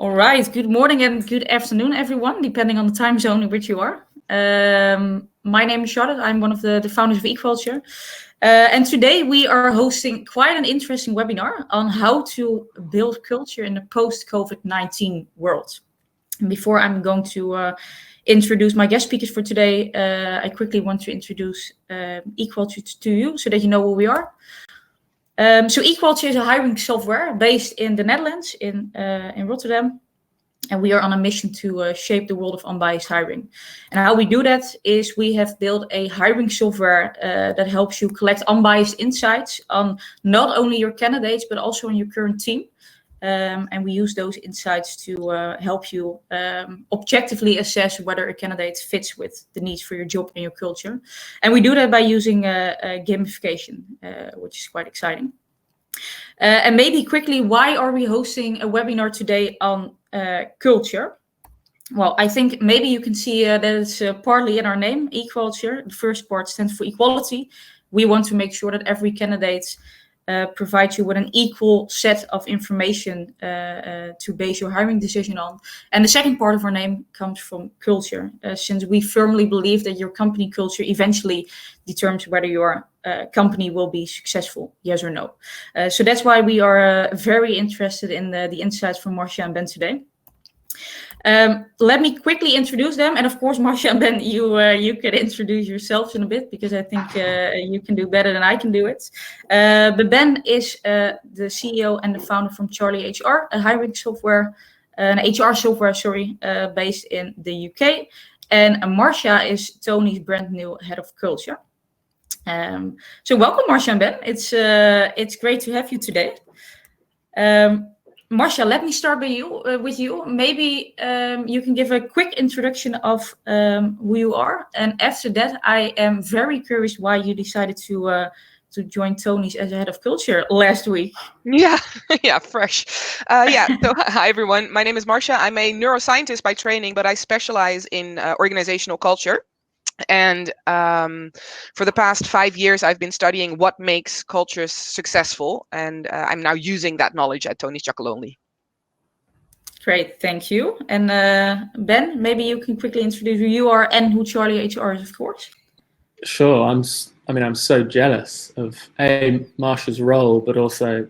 All right. Good morning and good afternoon, everyone, depending on the time zone in which you are. My name is Charlotte. I'm one of the founders of eCulture. And today we are hosting quite an interesting webinar on how to build culture in the post-COVID-19 world. And before I'm going to introduce my guest speakers for today, I quickly want to introduce eCulture to you so that you know who we are. So eCulture is a hiring software based in the Netherlands, in Rotterdam. And we are on a mission to shape the world of unbiased hiring. And how we do that is we have built a hiring software that helps you collect unbiased insights on not only your candidates, but also on your current team. And we use those insights to help you objectively assess whether a candidate fits with the needs for your job and your culture. And we do that by using gamification, which is quite exciting. And maybe quickly, why are we hosting a webinar today on culture? Well, I think maybe you can see that it's partly in our name, eCulture. The first part stands for equality. We want to make sure that every candidate provides you with an equal set of information to base your hiring decision on. And the second part of our name comes from culture, since we firmly believe that your company culture eventually determines whether your company will be successful, yes or no. So that's why we are very interested in the insights from Marcia and Ben today. Let me quickly introduce them. And of course, Marcia and Ben, you can introduce yourselves in a bit, because I think you can do better than I can do it. But Ben is the CEO and the founder from CharlieHR, a hiring software, an HR software, based in the UK. And Marcia is Tony's brand new head of culture. So welcome, Marcia and Ben. It's great to have you today. Marcia, let me start with you. Maybe you can give a quick introduction of who you are. And after that, I am very curious why you decided to join Tony's as a head of culture last week. Yeah, fresh. So hi, everyone. My name is Marcia. I'm a neuroscientist by training, but I specialize in organizational culture. And for the past 5 years, I've been studying what makes cultures successful. And I'm now using that knowledge at Tony's Chocolonely. Great, thank you. And Ben, maybe you can quickly introduce who you are and who CharlieHR is, of course. Sure. I'm so jealous of Marcia's role, but also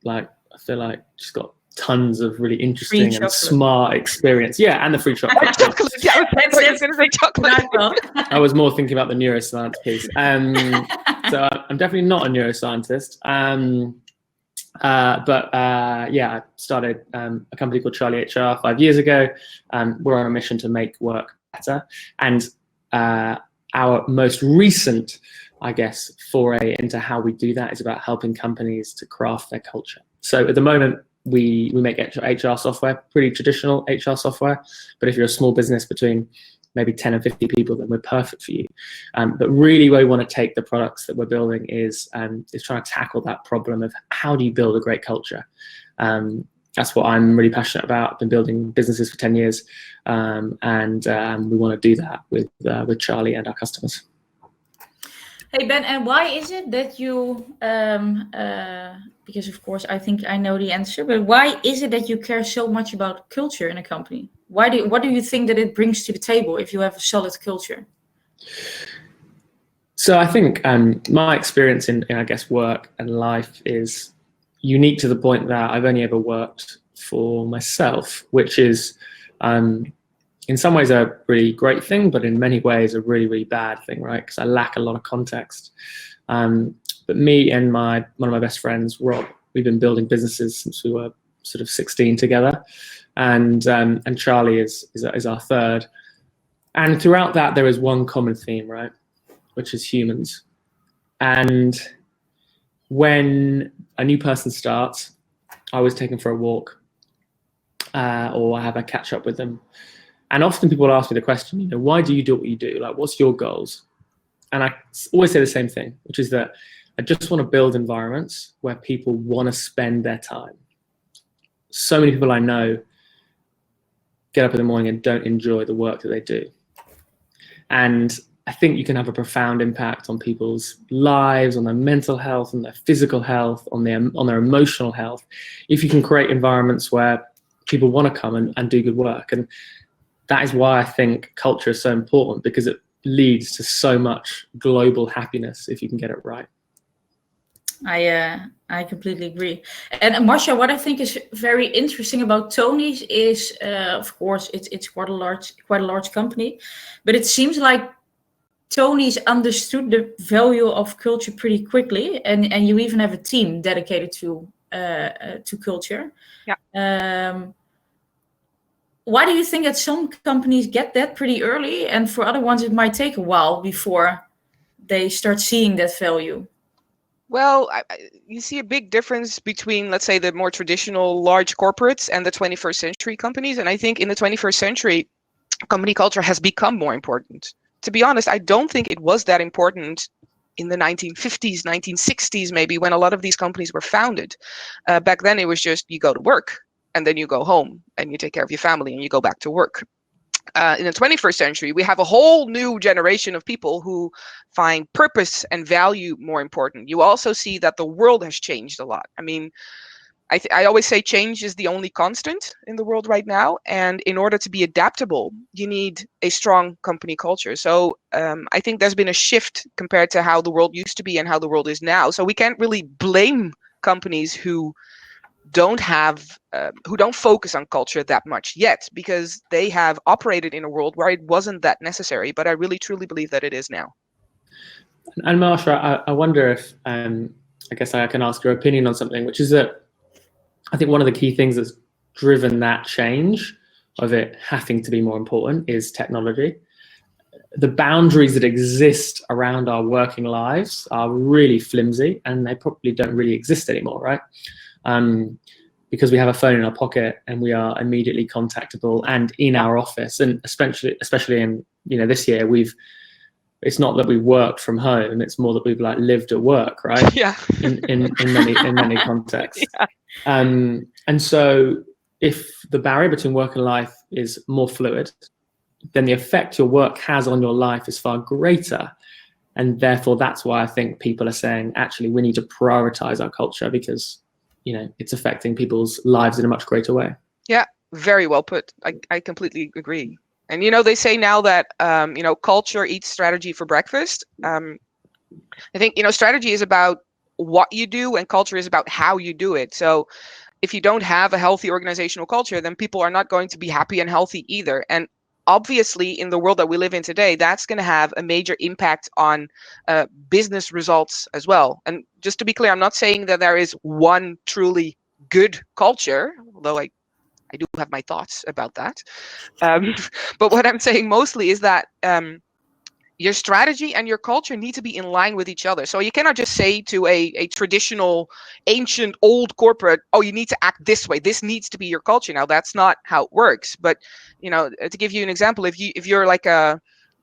I feel like she's got tons of really interesting and smart experience. Yeah, and the free chocolate. Chocolate. Yeah, I was going to say chocolate. I was more thinking about the neuroscience piece. So I'm definitely not a neuroscientist. I started a company called CharlieHR 5 years ago. We're on a mission to make work better. And our most recent, I guess, foray into how we do that is about helping companies to craft their culture. So at the moment, we make HR software, pretty traditional HR software. But if you're a small business between maybe 10 and 50 people, then we're perfect for you. But really where we want to take the products that we're building is trying to tackle that problem of how do you build a great culture. That's what I'm really passionate about. I've been building businesses for 10 years, and we want to do that with Charlie and our customers. Hey Ben, and why is it that you, because of course I think I know the answer, but why is it that you care so much about culture in a company? What do you think that it brings to the table if you have a solid culture? So I think my experience in I guess work and life is unique to the point that I've only ever worked for myself, which is in some ways a really great thing, but in many ways a really, really bad thing, right? Because I lack a lot of context. But me and one of my best friends, Rob, we've been building businesses since we were sort of 16 together, and Charlie is our third. And throughout that, there is one common theme, right, which is humans. And when a new person starts, I always take them for a walk, or I have a catch up with them. And often people ask me the question, why do you do what you do? Like, what's your goals? And I always say the same thing, which is that I just want to build environments where people want to spend their time. So many people I know get up in the morning and don't enjoy the work that they do. And I think you can have a profound impact on people's lives, on their mental health, on their physical health, on their emotional health, if you can create environments where people want to come and do good work. And that is why I think culture is so important, because it leads to so much global happiness if you can get it right. I completely agree. And Marcia, what I think is very interesting about Tony's is, of course, it's quite a large company, but it seems like Tony's understood the value of culture pretty quickly, and you even have a team dedicated to culture. Yeah. Why do you think that some companies get that pretty early, and for other ones it might take a while before they start seeing that value? Well, you see a big difference between, let's say, the more traditional large corporates and the 21st century companies. And I think in the 21st century, company culture has become more important. To be honest, I don't think it was that important in the 1950s, 1960s, maybe, when a lot of these companies were founded. Back then, it was just you go to work and then you go home and you take care of your family and you go back to work. In the 21st century, we have a whole new generation of people who find purpose and value more important. You also see that the world has changed a lot. I mean, I always say change is the only constant in the world right now. And in order to be adaptable, you need a strong company culture. So I think there's been a shift compared to how the world used to be and how the world is now. So we can't really blame companies who don't focus on culture that much yet, because they have operated in a world where it wasn't that necessary. But I really truly believe that it is now. And Marcia, I wonder if I guess I can ask your opinion on something, which is that I think one of the key things that's driven that change of it having to be more important is technology. The boundaries that exist around our working lives are really flimsy, and they probably don't really exist anymore, right? Because we have a phone in our pocket and we are immediately contactable and in our office. And especially in, this year, it's not that we worked from home, it's more that we've lived at work, right? Yeah. in many contexts. Yeah. And so if the barrier between work and life is more fluid, then the effect your work has on your life is far greater. And therefore, that's why I think people are saying, actually, we need to prioritize our culture, because it's affecting people's lives in a much greater way. Yeah, very well put. I completely agree. And, they say now that, culture eats strategy for breakfast. I think, strategy is about what you do and culture is about how you do it. So if you don't have a healthy organizational culture, then people are not going to be happy and healthy either. And obviously, in the world that we live in today, that's going to have a major impact on business results as well. And just to be clear, I'm not saying that there is one truly good culture, although I do have my thoughts about that. But what I'm saying mostly is that your strategy and your culture need to be in line with each other. So you cannot just say to a traditional, ancient, old corporate, oh, you need to act this way. This needs to be your culture. Now, that's not how it works. But, to give you an example, if you're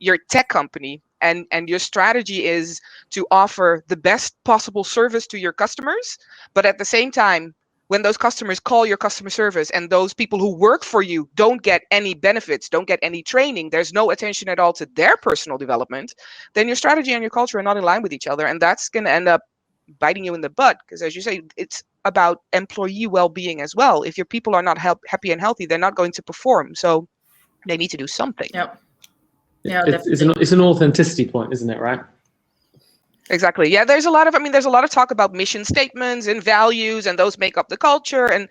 you're a tech company and your strategy is to offer the best possible service to your customers, but at the same time, when those customers call your customer service and those people who work for you don't get any benefits, don't get any training, there's no attention at all to their personal development, then your strategy and your culture are not in line with each other. And that's going to end up biting you in the butt, because as you say, it's about employee well-being as well. If your people are not happy and healthy, they're not going to perform. So they need to do something. Yeah, it's an authenticity point, isn't it, right? Exactly. Yeah, there's a lot of talk about mission statements and values, and those make up the culture. And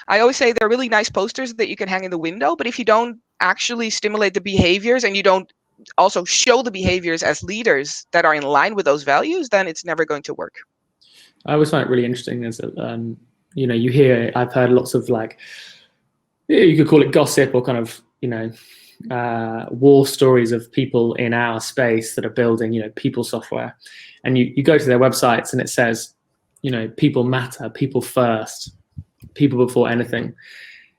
I always say they're really nice posters that you can hang in the window. But if you don't actually stimulate the behaviors and you don't also show the behaviors as leaders that are in line with those values, then it's never going to work. I always find it really interesting is that, I've heard lots of you could call it gossip or kind of, war stories of people in our space that are building, people software. And you go to their websites and it says, people matter, people first, people before anything.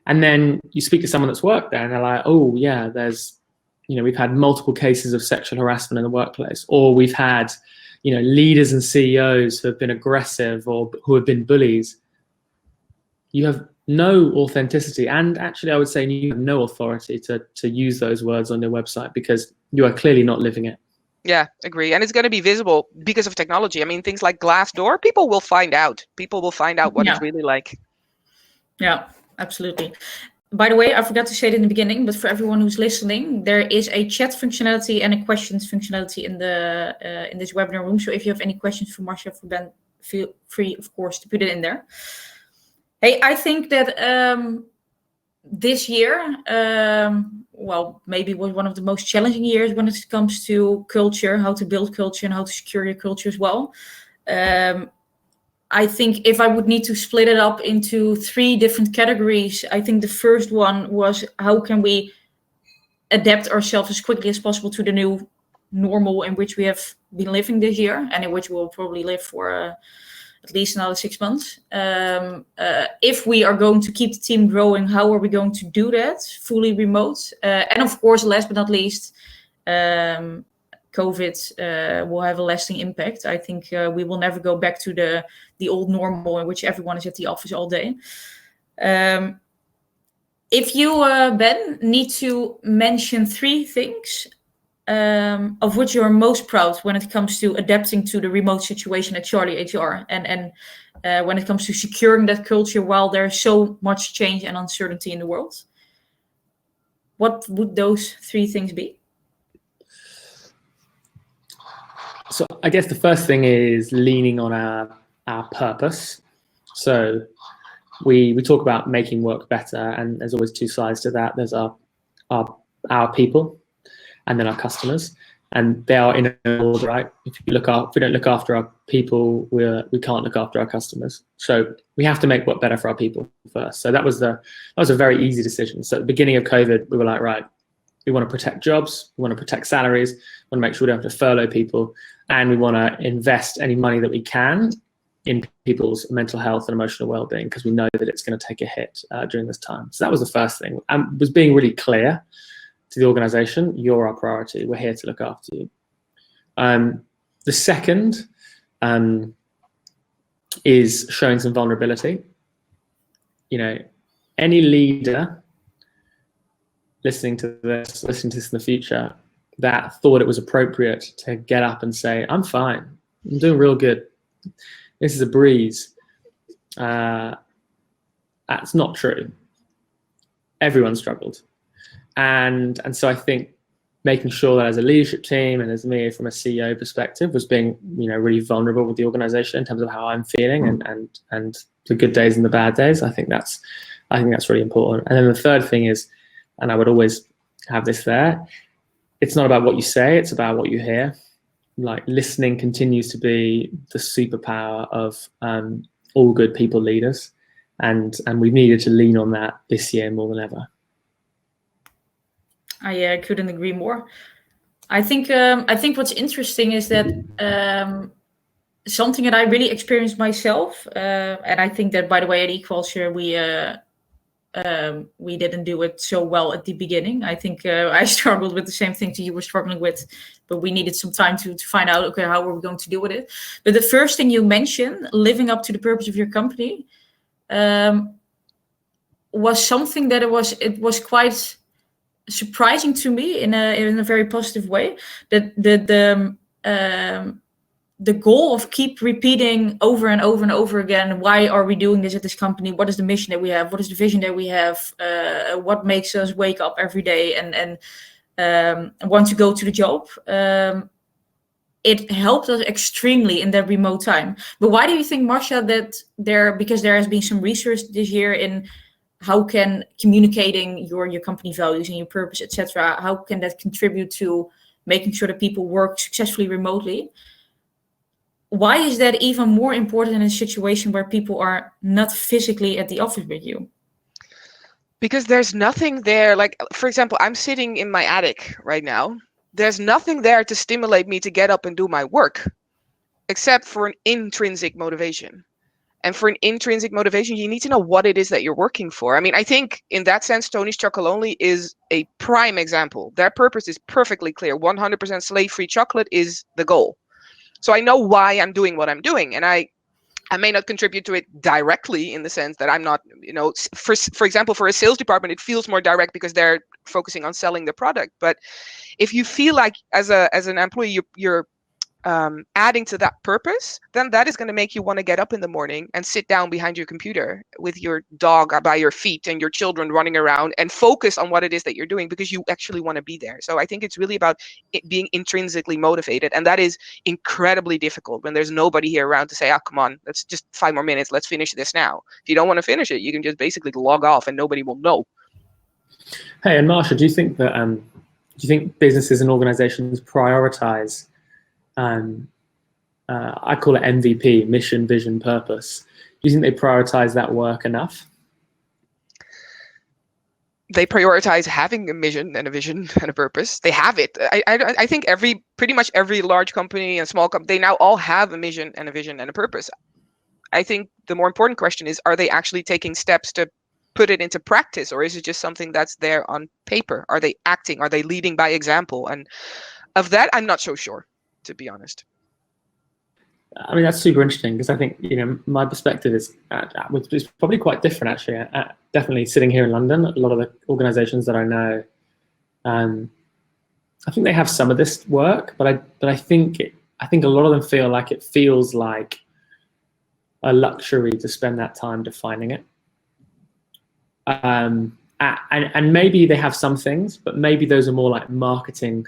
And then you speak to someone that's worked there and they're like, oh yeah, there's, we've had multiple cases of sexual harassment in the workplace, or we've had, leaders and CEOs who have been aggressive or who have been bullies. You have no authenticity, and actually I would say you have no authority to use those words on your website, because you are clearly not living it. Yeah, agree. And it's going to be visible because of technology. I mean, things like Glassdoor, people will find out. People will find out what it's really like. Yeah, absolutely. By the way, I forgot to say it in the beginning, but for everyone who's listening, there is a chat functionality and a questions functionality in this webinar room. So if you have any questions for Marcia, for Ben, feel free, of course, to put it in there. Hey, I think that this year, well, maybe was one of the most challenging years when it comes to culture, how to build culture and how to secure your culture as well. I think if I would need to split it up into 3 different categories, I think the first one was how can we adapt ourselves as quickly as possible to the new normal in which we have been living this year and in which we'll probably live for at least another 6 months. If we are going to keep the team growing, how are we going to do that fully remote? And of course, last but not least, COVID will have a lasting impact. I think we will never go back to the old normal in which everyone is at the office all day. If you, Ben, need to mention 3 things of which you are most proud when it comes to adapting to the remote situation at CharlieHR and when it comes to securing that culture while there's so much change and uncertainty in the world, what would those 3 things be? So I guess the first thing is leaning on our purpose. So we talk about making work better, and there's always 2 sides to that. There's our people, and then our customers, and they are in order, right? If we don't look after our people, we can't look after our customers. So we have to make work better for our people first. So that was a very easy decision. So at the beginning of COVID, we were like, right, we want to protect jobs, we want to protect salaries, we want to make sure we don't have to furlough people, and we want to invest any money that we can in people's mental health and emotional well-being, because we know that it's going to take a hit during this time. So that was the first thing, and was being really clear to the organization, you're our priority, we're here to look after you. The second is showing some vulnerability. You know, any leader listening to this in the future that thought it was appropriate to get up and say, I'm fine, I'm doing real good, this is a breeze, that's not true. Everyone struggled. And so I think making sure that as a leadership team and as me from a CEO perspective was being, you know, really vulnerable with the organization in terms of how I'm feeling and the good days and the bad days. I think that's really important. And then the third thing is, and I would always have this there, it's not about what you say, it's about what you hear. Like, listening continues to be the superpower of all good people leaders, and we've needed to lean on that this year more than ever. I couldn't agree more. I think what's interesting is that something that I really experienced myself, and I think that, by the way, at eCulture we didn't do it so well at the beginning. I think I struggled with the same things you were struggling with, but we needed some time to find out, okay, how are we going to deal with it? But the first thing you mentioned, living up to the purpose of your company, was something that it was quite surprising to me in a very positive way, that the goal of keep repeating over and over and over again, why are we doing this at this company? What is the mission that we have? What is the vision that we have? What makes us wake up every day and want to go to the job? It helped us extremely in that remote time. But why do you think, Marcia, that because there has been some research this year in how can communicating your company values and your purpose, etc., how can that contribute to making sure that people work successfully remotely? Why is that even more important in a situation where people are not physically at the office with you? Because there's nothing there. Like, for example, I'm sitting in my attic right now. There's nothing there to stimulate me to get up and do my work, except for an intrinsic motivation. And for an intrinsic motivation, you need to know what it is that you're working for. I mean, I think in that sense, Tony's Chocolonely is a prime example. Their purpose is perfectly clear. 100% slave-free chocolate is the goal. So I know why I'm doing what I'm doing. And I may not contribute to it directly in the sense that I'm not, you know, for example, for a sales department, it feels more direct because they're focusing on selling the product. But if you feel like as an employee, you're adding to that purpose, then that is going to make you want to get up in the morning and sit down behind your computer with your dog by your feet and your children running around and focus on what it is that you're doing, because you actually want to be there. So I think it's really about it being intrinsically motivated, and that is incredibly difficult when there's nobody here around to say, oh, come on, let's just 5 more minutes, let's finish this now. If you don't want to finish it, you can just basically log off and nobody will know. Hey, and Marcia, do you think businesses and organizations prioritize, I call it MVP, mission, vision, purpose? Do you think they prioritize that work enough? They prioritize having a mission and a vision and a purpose. They have it. I think pretty much every large company and small company, they now all have a mission and a vision and a purpose. I think the more important question is, are they actually taking steps to put it into practice, or is it just something that's there on paper? Are they acting? Are they leading by example? And of that, I'm not so sure, to be honest. I mean, that's super interesting, because I think, my perspective is probably quite different, actually. Definitely sitting here in London, a lot of the organizations that I know, I think they have some of this work, but I think a lot of them feel like it feels like a luxury to spend that time defining it. And maybe they have some things, but maybe those are more like marketing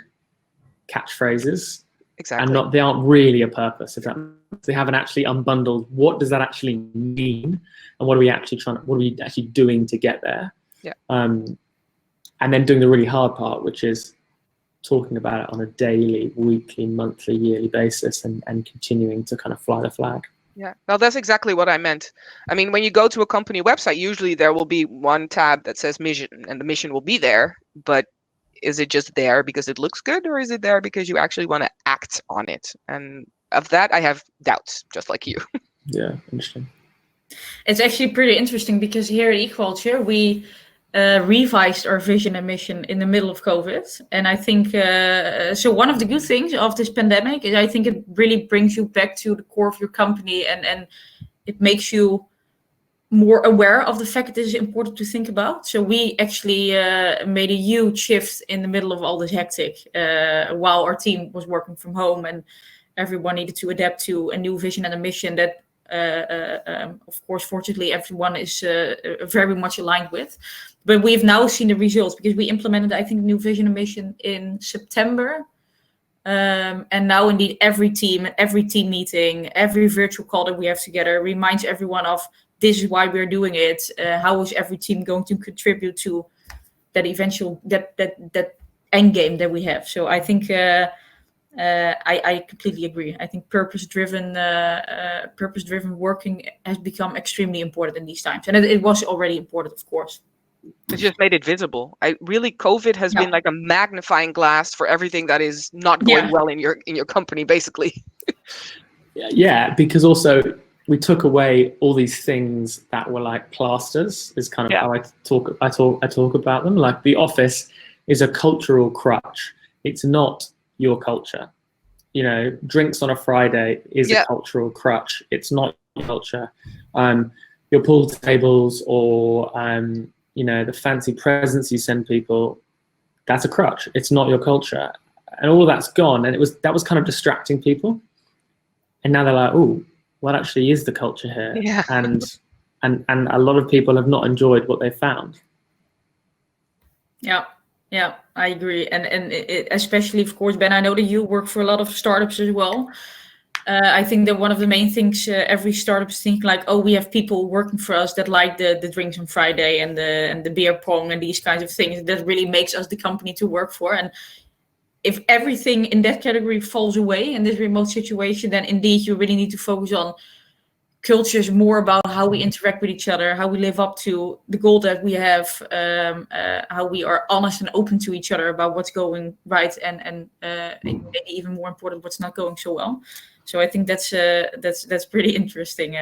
catchphrases. Exactly. And they aren't really a purpose. They haven't actually unbundled what does that actually mean, and what are we actually doing to get there? Yeah. And then doing the really hard part, which is talking about it on a daily, weekly, monthly, yearly basis, and continuing to kind of fly the flag. Yeah, well, that's exactly what I meant. I mean, when you go to a company website, usually there will be one tab that says mission, and the mission will be there, but is it just there because it looks good, or is it there because you actually want to act on it? And of that, I have doubts, just like you. Yeah, interesting. It's actually pretty interesting, because here at eCulture, we revised our vision and mission in the middle of COVID. And I think, so one of the good things of this pandemic is I think it really brings you back to the core of your company, and it makes you more aware of the fact that this is important to think about. So we actually made a huge shift in the middle of all this hectic while our team was working from home, and everyone needed to adapt to a new vision and a mission that, of course, fortunately, everyone is very much aligned with. But we've now seen the results, because we implemented, I think, new vision and mission in September. And now, indeed, every team meeting, every virtual call that we have together reminds everyone of, this is why we're doing it. How is every team going to contribute to that eventual that end game that we have? So I think I completely agree. I think purpose-driven working has become extremely important in these times, and it was already important, of course. It just made it visible. COVID has been like a magnifying glass for everything that is not going well in your company, basically. Yeah, because also we took away all these things that were like plasters. Is kind of how I talk about them. Like, the office is a cultural crutch. It's not your culture. Drinks on a Friday is a cultural crutch. It's not your culture. Your pool tables, or the fancy presents you send people, that's a crutch. It's not your culture. And all of that's gone. And that was kind of distracting people. And now they're like, oh, what actually is the culture here? Yeah. And a lot of people have not enjoyed what they found. Yeah, I agree. And especially, of course, Ben, I know that you work for a lot of startups as well. I think that one of the main things every startup is thinking, like, oh, we have people working for us that like the drinks on Friday and the beer pong and these kinds of things. That really makes us the company to work for. And if everything in that category falls away in this remote situation, then indeed you really need to focus on culture is more about how we interact with each other, how we live up to the goal that we have, how we are honest and open to each other about what's going right, and maybe even more important, what's not going so well. So I think that's pretty interesting.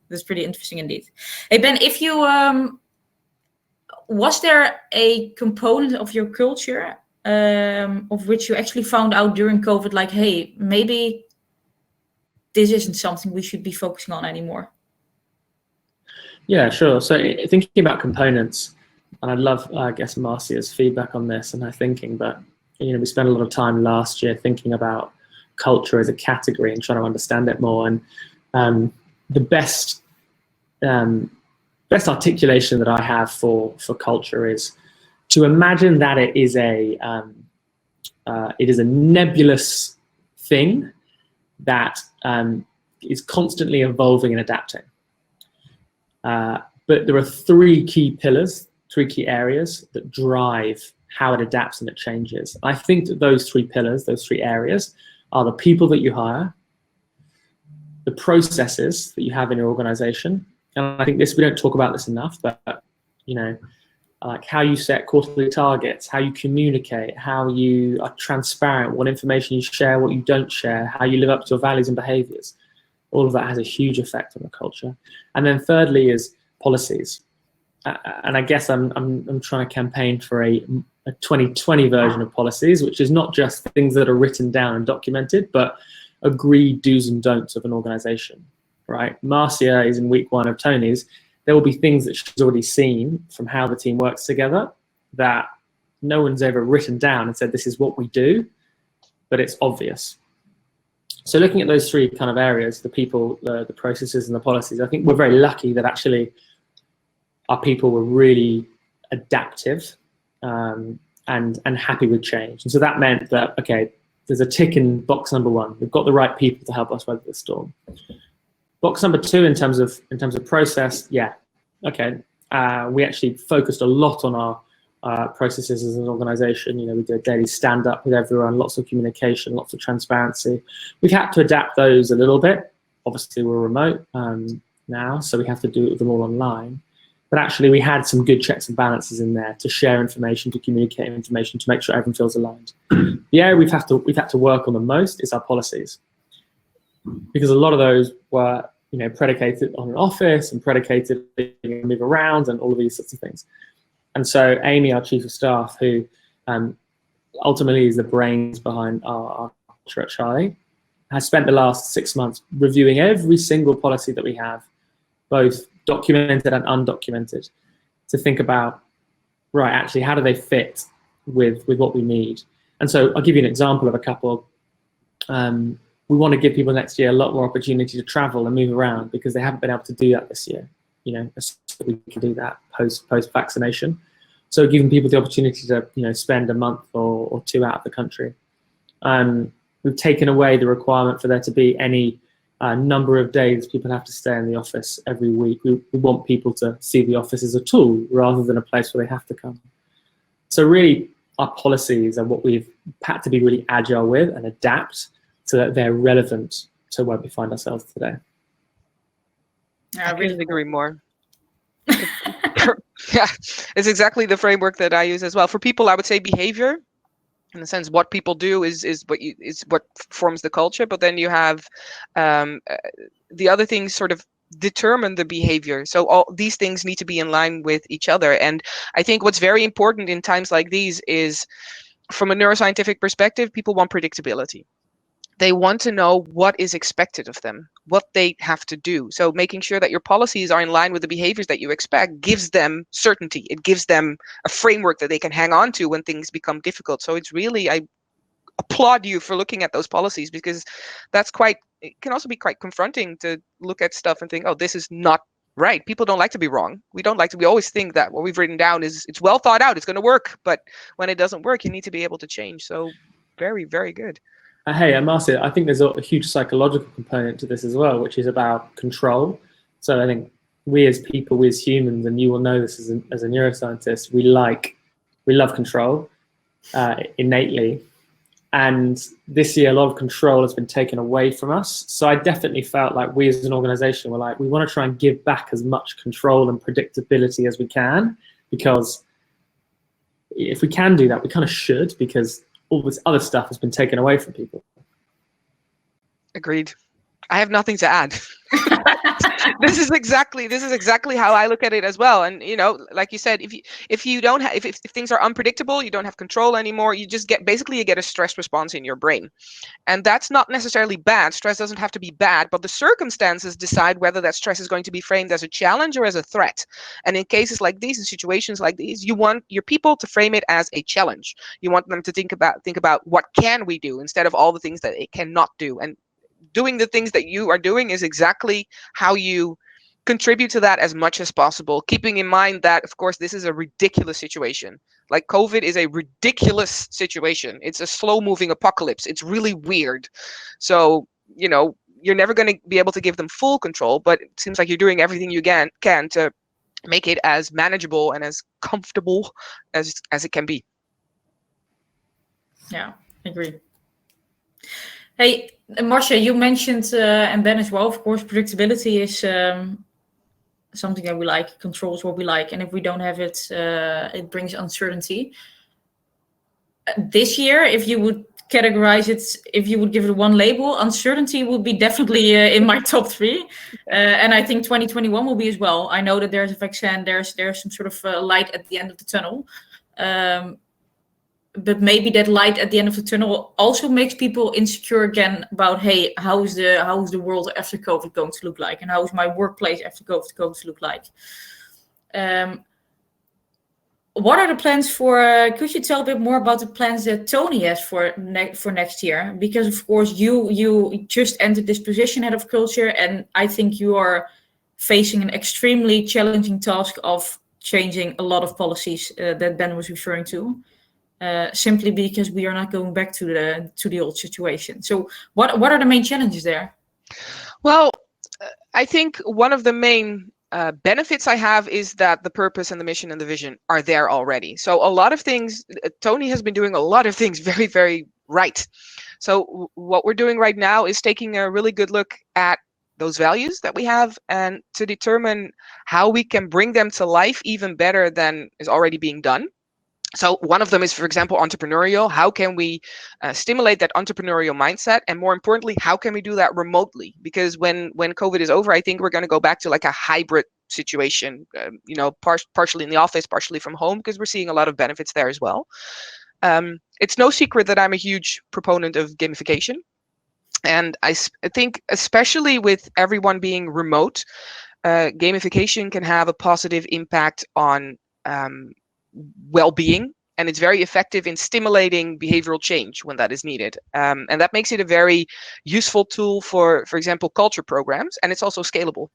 That's pretty interesting indeed. Hey Ben, if you was there a component of your culture of which you actually found out during COVID, like, hey, maybe this isn't something we should be focusing on anymore? Yeah, sure. So thinking about components, and I'd love, I guess, Marcia's feedback on this and her thinking, but we spent a lot of time last year thinking about culture as a category and trying to understand it more. And the best articulation that I have for culture is to imagine that it is a nebulous thing that is constantly evolving and adapting. But there are three key pillars, three key areas that drive how it adapts and it changes. I think that those three pillars, those three areas, are the people that you hire, the processes that you have in your organization, and I think we don't talk about this enough, but like how you set quarterly targets, how you communicate, how you are transparent, what information you share, what you don't share, how you live up to your values and behaviors. All of that has a huge effect on the culture. And then thirdly is policies. And I guess I'm trying to campaign for a 2020 version of policies, which is not just things that are written down and documented, but agreed do's and don'ts of an organization, right? Marcia is in week 1 of Tony's. There will be things that she's already seen from how the team works together that no one's ever written down and said, this is what we do, but it's obvious. So looking at those three kind of areas, the people, the processes and the policies, I think we're very lucky that actually our people were really adaptive and happy with change. And so that meant that, okay, there's a tick in box number 1. We've got the right people to help us weather the storm. Box number 2, in terms of process, yeah, okay. We actually focused a lot on our processes as an organization. We do a daily stand-up with everyone, lots of communication, lots of transparency. We've had to adapt those a little bit. Obviously, we're remote now, so we have to do them all online. But actually, we had some good checks and balances in there to share information, to communicate information, to make sure everyone feels aligned. The area we've had to work on the most is our policies, because a lot of those were predicated on an office and predicated being move around and all of these sorts of things. And so Amy, our chief of staff, who ultimately is the brains behind our culture at Charlie, has spent the last 6 months reviewing every single policy that we have, both documented and undocumented, to think about, right, actually, how do they fit with what we need? And so I'll give you an example of a couple. We want to give people next year a lot more opportunity to travel and move around, because they haven't been able to do that this year. So we can do that post vaccination. So giving people the opportunity to spend a month or 2 out of the country. We've taken away the requirement for there to be any number of days people have to stay in the office every week. We want people to see the office as a tool rather than a place where they have to come. So really, our policies are what we've had to be really agile with and adapt so that they're relevant to where we find ourselves today. I couldn't agree more. Yeah, it's exactly the framework that I use as well. For people, I would say behavior, in the sense what people do is what forms the culture. But then you have the other things sort of determine the behavior. So all these things need to be in line with each other. And I think what's very important in times like these is, from a neuroscientific perspective, people want predictability. They want to know what is expected of them, what they have to do. So making sure that your policies are in line with the behaviors that you expect gives them certainty. It gives them a framework that they can hang on to when things become difficult. So it's really, I applaud you for looking at those policies, because it can also be quite confronting to look at stuff and think, oh, this is not right. People don't like to be wrong. We always think that what we've written down it's well thought out, it's going to work. But when it doesn't work, you need to be able to change. So very, very good. Hey, Marcia, I think there's a huge psychological component to this as well, which is about control. So I think we as people, we as humans, and you will know this as a neuroscientist, we love control innately. And this year, a lot of control has been taken away from us. So I definitely felt like we as an organization were we want to try and give back as much control and predictability as we can, because if we can do that, we kind of should, because all this other stuff has been taken away from people. Agreed. I have nothing to add. This is exactly how I look at it as well. And like you said, if you don't have if things are unpredictable, you don't have control anymore. You just get a stress response in your brain. And that's not necessarily bad. Stress doesn't have to be bad, but the circumstances decide whether that stress is going to be framed as a challenge or as a threat. And in cases like these, in situations like these, you want your people to frame it as a challenge. You want them to think about what can we do instead of all the things that it cannot do. And doing the things that you are doing is exactly how you contribute to that as much as possible, keeping in mind that, of course, this is a ridiculous situation. Like COVID is a ridiculous situation. It's a slow-moving apocalypse. It's really weird. So, you're never going to be able to give them full control, but it seems like you're doing everything you can to make it as manageable and as comfortable as it can be. Yeah, I agree. Hey, Marcia, you mentioned, and Ben as well, of course, predictability is something that we like, controls what we like. And if we don't have it, it brings uncertainty. This year, if you would categorize it, if you would give it one label, uncertainty would be definitely in my top 3. And I think 2021 will be as well. I know that there's a vaccine, there's some sort of light at the end of the tunnel. But maybe that light at the end of the tunnel also makes people insecure again about, hey, how is the world after COVID going to look like? And how is my workplace after COVID going to look like? What are the plans for, could you tell a bit more about the plans that Tony has for next year? Because of course you just entered this position, head of culture, and I think you are facing an extremely challenging task of changing a lot of policies that Ben was referring to. Simply because we are not going back to the old situation. So what are the main challenges there? Well, I think one of the main benefits I have is that the purpose and the mission and the vision are there already. So a lot of things, Tony has been doing a lot of things very, very right. So what we're doing right now is taking a really good look at those values that we have and to determine how we can bring them to life even better than is already being done. So one of them is, for example, entrepreneurial. How can we stimulate that entrepreneurial mindset? And more importantly, how can we do that remotely? Because when COVID is over, I think we're going to go back to like a hybrid situation, partially in the office, partially from home, because we're seeing a lot of benefits there as well. It's no secret that I'm a huge proponent of gamification. And I think especially with everyone being remote, gamification can have a positive impact on well-being, and it's very effective in stimulating behavioral change when that is needed, and that makes it a very useful tool for example, culture programs, and it's also scalable.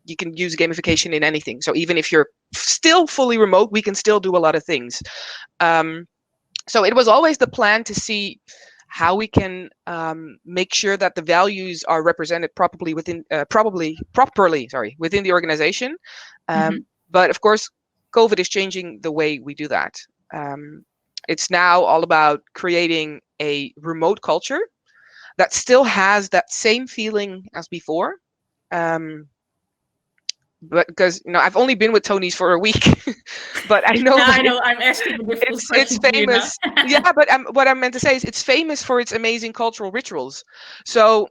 You can use gamification in anything, so even if you're still fully remote, we can still do a lot of things. So it was always the plan to see how we can make sure that the values are represented properly within within the organization. But of course, COVID is changing the way we do that. It's now all about creating a remote culture that still has that same feeling as before. But because I've only been with Tony's for a week, but I know I know I'm asking it's famous. Yeah, but what I meant to say is it's famous for its amazing cultural rituals. So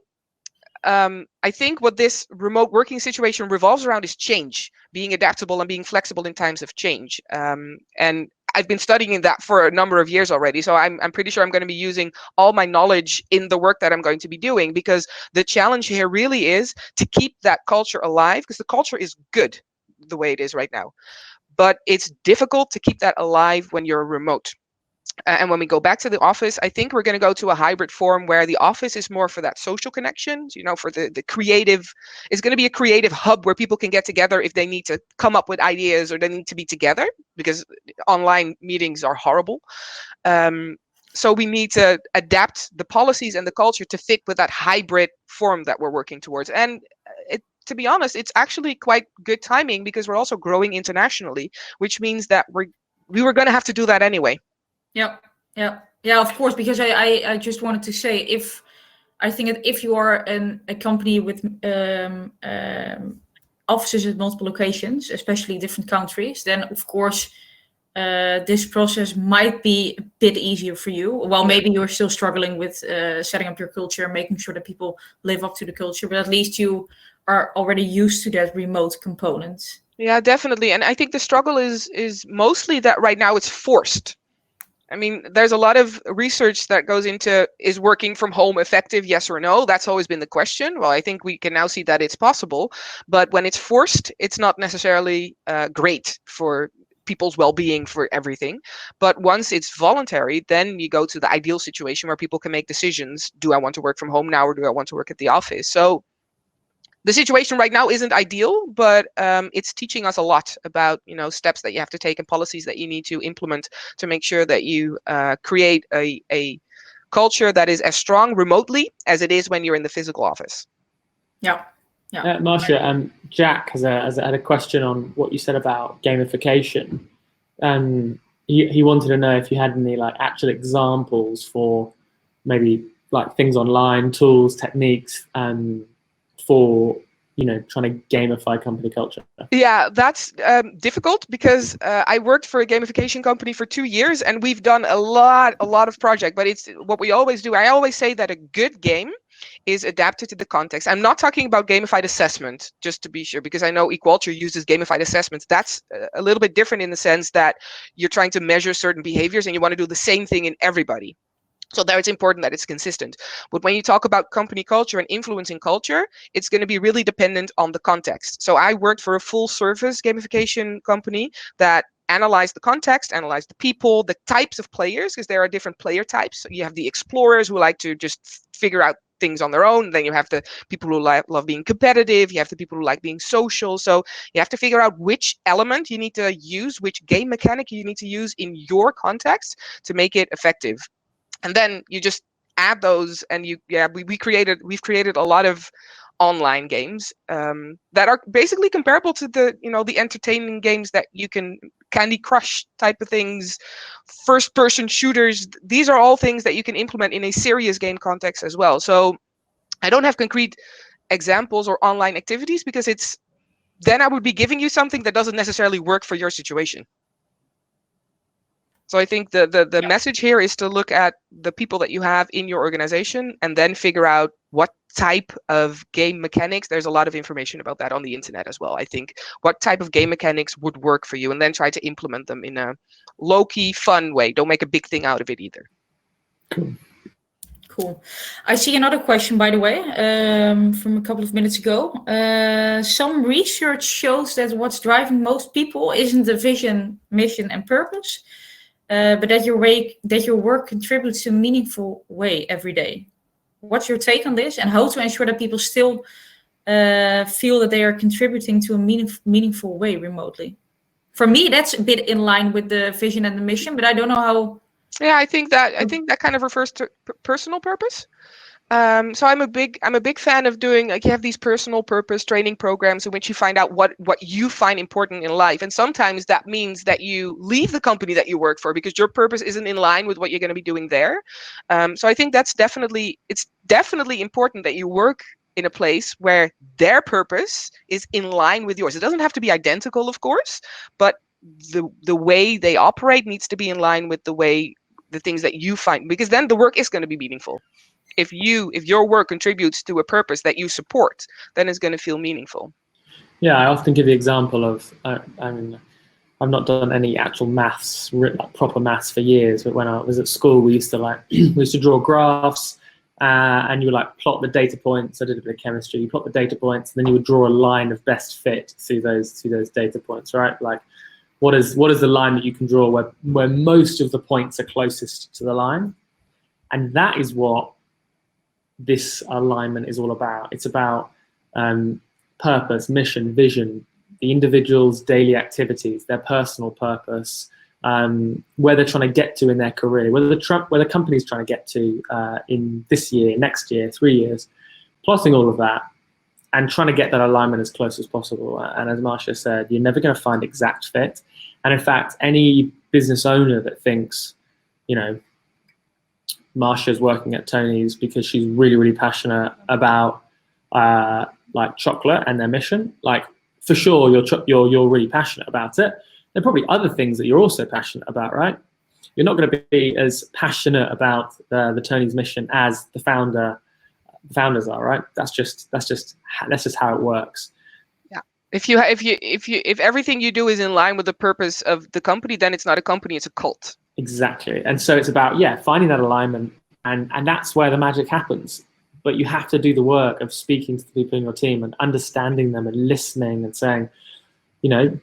I think what this remote working situation revolves around is change, being adaptable and being flexible in times of change. And I've been studying that for a number of years already. So I'm pretty sure I'm going to be using all my knowledge in the work that I'm going to be doing, because the challenge here really is to keep that culture alive, because the culture is good the way it is right now. But it's difficult to keep that alive when you're remote. And when we go back to the office, I think we're going to go to a hybrid form where the office is more for that social connections, for the creative. It's going to be a creative hub where people can get together if they need to come up with ideas or they need to be together, because online meetings are horrible. So we need to adapt the policies and the culture to fit with that hybrid form that we're working towards. And to be honest, it's actually quite good timing, because we're also growing internationally, which means that we were going to have to do that anyway. Yeah, of course, because I just wanted to say, if you are a company with offices at multiple locations, especially different countries, then of course this process might be a bit easier for you. Well, maybe you're still struggling with setting up your culture, making sure that people live up to the culture, but at least you are already used to that remote component. Yeah, definitely. And I think the struggle is mostly that right now it's forced. I mean, there's a lot of research that goes into, is working from home effective, yes or no? That's always been the question. Well, I think we can now see that it's possible, but when it's forced, it's not necessarily great for people's well-being, for everything. But once it's voluntary, then you go to the ideal situation where people can make decisions. Do I want to work from home now, or do I want to work at the office? So the situation right now isn't ideal, but it's teaching us a lot about, steps that you have to take and policies that you need to implement to make sure that you create a culture that is as strong remotely as it is when you're in the physical office. Yeah. Marcia, Jack had a question on what you said about gamification. He wanted to know if you had any like actual examples for maybe like things online, tools, techniques, for trying to gamify company culture. Yeah, that's difficult because I worked for a gamification company for 2 years, and we've done a lot of projects. But it's what we always do. I always say that a good game is adapted to the context. I'm not talking about gamified assessment, just to be sure, because I know eQualture uses gamified assessments. That's a little bit different in the sense that you're trying to measure certain behaviors and you want to do the same thing in everybody. So there it's important that it's consistent. But when you talk about company culture and influencing culture, it's going to be really dependent on the context. So I worked for a full service gamification company that analyzed the context, analyzed the people, the types of players, because there are different player types. So you have the explorers who like to just figure out things on their own. Then you have the people who love being competitive. You have the people who like being social. So you have to figure out which element you need to use, which game mechanic you need to use in your context to make it effective. And then you just add those, and we've created a lot of online games that are basically comparable to the entertaining games that you can, Candy Crush type of things, first person shooters. These are all things that you can implement in a serious game context as well. So I don't have concrete examples or online activities, because then I would be giving you something that doesn't necessarily work for your situation. So I think the message here is to look at the people that you have in your organization and then figure out what type of game mechanics. There's a lot of information about that on the internet as well. I think what type of game mechanics would work for you, and then try to implement them in a low-key, fun way. Don't make a big thing out of it either. Cool. I see another question, by the way, from a couple of minutes ago. Some research shows that what's driving most people isn't the vision, mission, and purpose, but that your work contributes to a meaningful way every day. What's your take on this, and how to ensure that people still feel that they are contributing to a meaningful way remotely? For me, that's a bit in line with the vision and the mission, but I don't know how. Yeah, I think that kind of refers to personal purpose. So I'm a big fan of doing, like, you have these personal purpose training programs in which you find out what you find important in life. And sometimes that means that you leave the company that you work for because your purpose isn't in line with what you're going to be doing there. So I think it's definitely important that you work in a place where their purpose is in line with yours. It doesn't have to be identical, of course, but the way they operate needs to be in line with the things that you find, because then the work is going to be meaningful. If your work contributes to a purpose that you support, then it's going to feel meaningful. Yeah, I often give the example of, I've not done any actual maths, like proper maths for years, but when I was at school, we used to draw graphs, and you would like plot the data points. I did a bit of chemistry. You plot the data points, and then you would draw a line of best fit through those data points, right? Like, what is the line that you can draw where most of the points are closest to the line? And that is what this alignment is all about. It's about purpose, mission, vision, the individual's daily activities, their personal purpose, where they're trying to get to in their career, where the company's trying to get to in this year, next year, 3 years, plotting all of that and trying to get that alignment as close as possible. And as Marcia said, you're never going to find exact fit. And in fact, any business owner that thinks, Marcia's working at Tony's because she's really, really passionate about like chocolate and their mission, like, for sure you're really passionate about it. There are probably other things that you're also passionate about, right? You're not going to be as passionate about the Tony's mission as the founder founders are, right? That's just how it works. Yeah. If everything you do is in line with the purpose of the company, then it's not a company, it's a cult. Exactly. And so it's about, finding that alignment, and that's where the magic happens. But you have to do the work of speaking to the people in your team and understanding them and listening and saying, the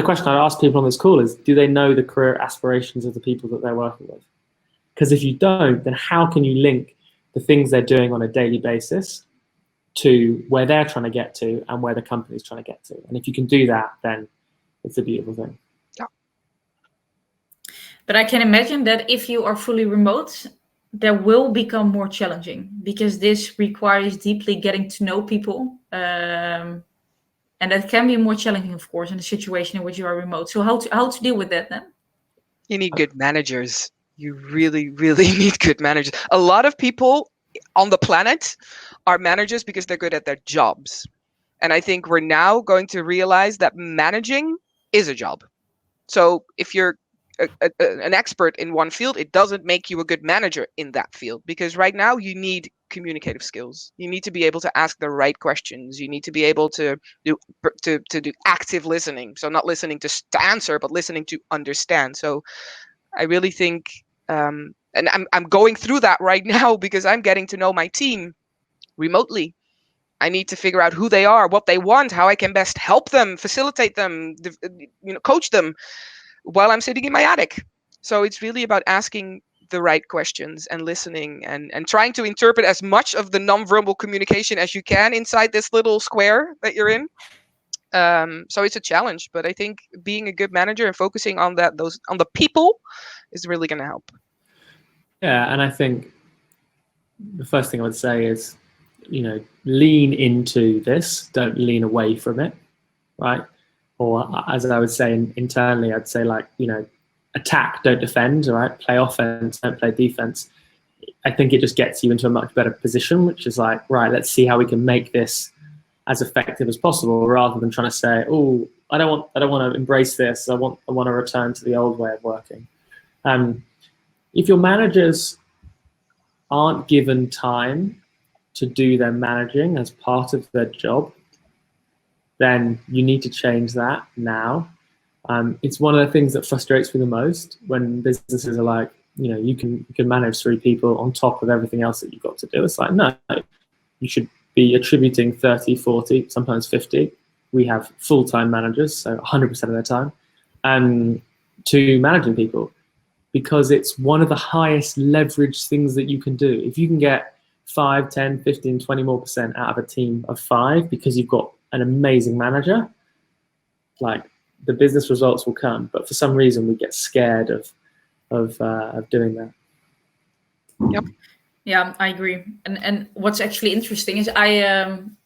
question I ask people on this call is, do they know the career aspirations of the people that they're working with? Because if you don't, then how can you link the things they're doing on a daily basis to where they're trying to get to and where the company's trying to get to? And if you can do that, then it's a beautiful thing. Yeah. But I can imagine that if you are fully remote, there will become more challenging, because this requires deeply getting to know people. And that can be more challenging, of course, in a situation in which you are remote. So how to deal with that then? You need good managers. You really, really need good managers. A lot of people on the planet are managers because they're good at their jobs. And I think we're now going to realize that managing is a job. So if you're an expert in one field, it doesn't make you a good manager in that field, because right now you need communicative skills. You need to be able to ask the right questions. You need to be able to do active listening. So not listening to answer, but listening to understand. So I really think, and I'm going through that right now because I'm getting to know my team remotely. I need to figure out who they are, what they want, how I can best help them, facilitate them, coach them while I'm sitting in my attic. So it's really about asking the right questions and listening and trying to interpret as much of the nonverbal communication as you can inside this little square that you're in. So it's a challenge, but I think being a good manager and focusing on on the people is really going to help. Yeah, and I think the first thing I would say is, lean into this, don't lean away from it, right? Or as I would say internally, I'd say attack, don't defend, right? Play offense, don't play defense. I think it just gets you into a much better position, which is right, let's see how we can make this as effective as possible, rather than trying to say, oh, I don't want to embrace this. I want to return to the old way of working. If your managers aren't given time to do their managing as part of their job, then you need to change that now. It's one of the things that frustrates me the most when businesses are like, you can manage 3 people on top of everything else that you've got to do. It's like, no, you should be attributing 30, 40, sometimes 50. We have full-time managers, so 100% of their time, to managing people, because it's one of the highest leverage things that you can do. If you can get 5, 10, 15, 20 more % out of a team of 5 because you've got an amazing manager, the business results will come. But for some reason, we get scared of doing that. Yep. Yeah, I agree. And what's actually interesting is I'm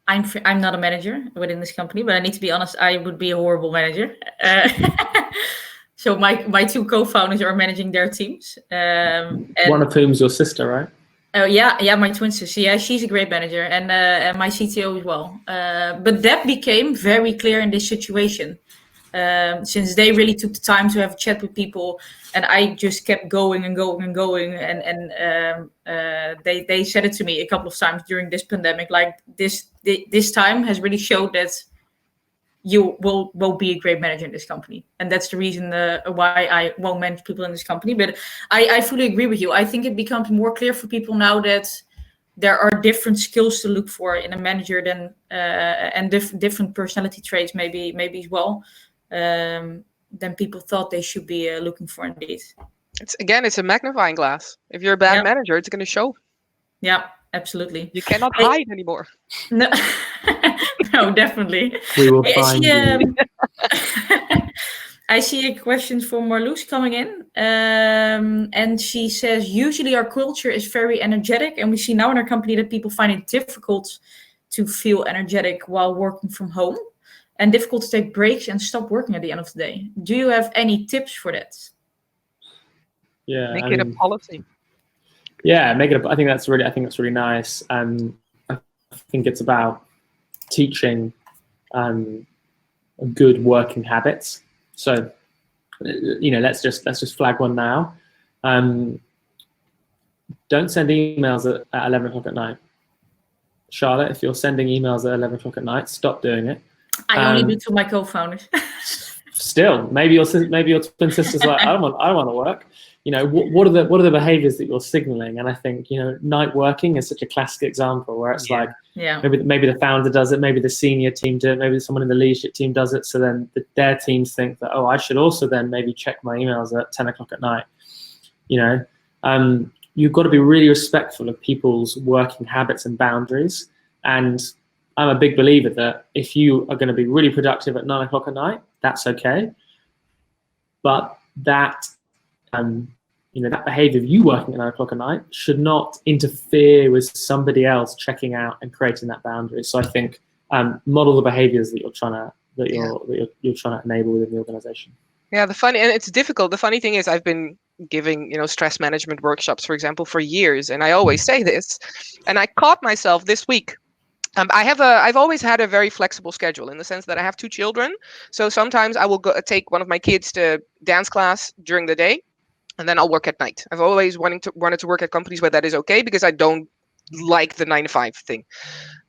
not a manager within this company, but I need to be honest, I would be a horrible manager. So my 2 co-founders are managing their teams. And one of whom's your sister, right? Oh yeah, my twin sister. Yeah, she's a great manager, and my CTO as well. But that became very clear in this situation, since they really took the time to have a chat with people, and I just kept going and going and going, and they said it to me a couple of times during this pandemic. This time has really showed that you will be a great manager in this company, and that's the reason why I won't manage people in this company. But I fully agree with you. I think it becomes more clear for people now that there are different skills to look for in a manager than and different personality traits maybe as well than people thought they should be looking for indeed. It's a magnifying glass. If you're a bad manager, it's going to show. Yeah, absolutely. You cannot hide anymore. No. No, definitely. We will find you. I see a question from Marloes coming in, and she says, usually our culture is very energetic, and we see now in our company that people find it difficult to feel energetic while working from home, and difficult to take breaks and stop working at the end of the day. Do you have any tips for that? Yeah, Make it a policy. Yeah, make it. I think that's really nice. I think it's about teaching good working habits. So, let's just flag one now. don't send emails at 11 o'clock at night. Charlotte, if you're sending emails at 11 o'clock at night, stop doing it. I only do to my co-founders. Still, maybe your twin sister's like, I don't want to work. You know, what are the behaviors that you're signaling? And I think, you know, night working is such a classic example where it's maybe the founder does it, maybe the senior team do it, maybe someone in the leadership team does it. So then their teams think that, oh, I should also then maybe check my emails at 10 o'clock at night. You know, you've got to be really respectful of people's working habits and boundaries. And I'm a big believer that if you are going to be really productive at 9 o'clock at night, that's okay. But that, that behavior of you working at 9 o'clock at night should not interfere with somebody else checking out and creating that boundary. So I think model the behaviors that you're trying to enable within the organization. Yeah, and it's difficult. The funny thing is, I've been giving, stress management workshops, for example, for years, and I always say this, and I caught myself this week. I've always had a very flexible schedule in the sense that I have 2 children. So sometimes I will go take one of my kids to dance class during the day, and then I'll work at night. I've always wanted to work at companies where that is okay, because I don't like the 9 to 5 thing.